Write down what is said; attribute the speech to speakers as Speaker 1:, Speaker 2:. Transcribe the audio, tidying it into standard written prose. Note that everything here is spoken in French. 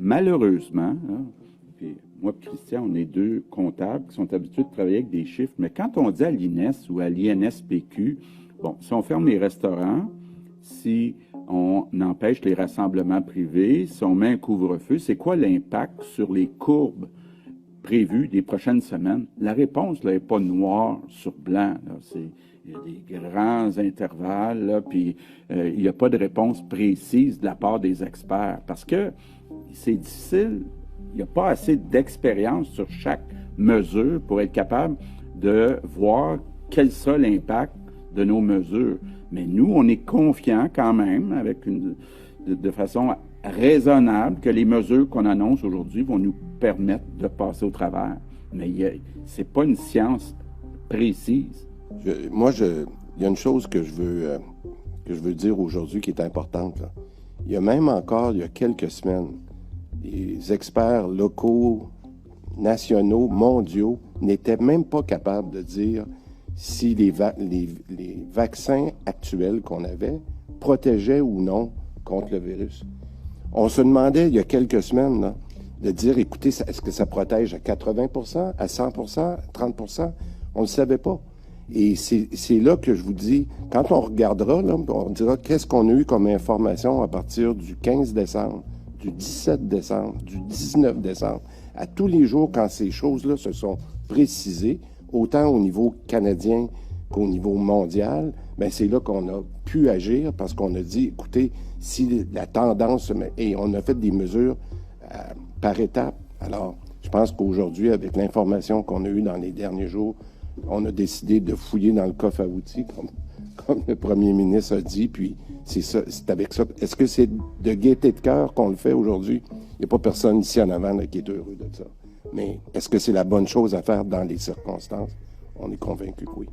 Speaker 1: malheureusement, hein, puis moi et Christian, on est deux comptables qui sont habitués de travailler avec des chiffres, mais quand on dit à l'INES ou à l'INSPQ, bon, si on ferme les restaurants, si on empêche les rassemblements privés, si on met un couvre-feu, c'est quoi l'impact sur les courbes prévues des prochaines semaines? La réponse n'est pas noire sur blanc. Là. Il y a des grands intervalles, là, puis il n'y a pas de réponse précise de la part des experts parce que c'est difficile. Il n'y a pas assez d'expérience sur chaque mesure pour être capable de voir quel sera l'impact de nos mesures. Mais nous, on est confiants quand même, de façon raisonnable, que les mesures qu'on annonce aujourd'hui vont nous permettre de passer au travers. Mais c'est pas une science précise.
Speaker 2: Il y a une chose que je veux dire aujourd'hui qui est importante, là. Il y a même encore, il y a quelques semaines, les experts locaux, nationaux, mondiaux n'étaient même pas capables de dire si les vaccins actuels qu'on avait protégeaient ou non contre le virus. On se demandait il y a quelques semaines là, de dire, écoutez, est-ce que ça protège à 80%, à 100%, à 30%? On ne le savait pas. Et c'est là que je vous dis, quand on regardera, là, on dira qu'est-ce qu'on a eu comme information à partir du 15 décembre, du 17 décembre, du 19 décembre, à tous les jours quand ces choses-là se sont précisées, autant au niveau canadien qu'au niveau mondial, bien, c'est là qu'on a pu agir parce qu'on a dit, écoutez, si la tendance, et on a fait des mesures par étapes. Alors, je pense qu'aujourd'hui, avec l'information qu'on a eue dans les derniers jours, on a décidé de fouiller dans le coffre à outils, comme le premier ministre a dit, puis c'est avec ça. Est-ce que c'est de gaieté de cœur qu'on le fait aujourd'hui? Il n'y a pas personne ici en avant là, qui est heureux de ça. Mais est-ce que c'est la bonne chose à faire dans les circonstances? On est convaincu que oui.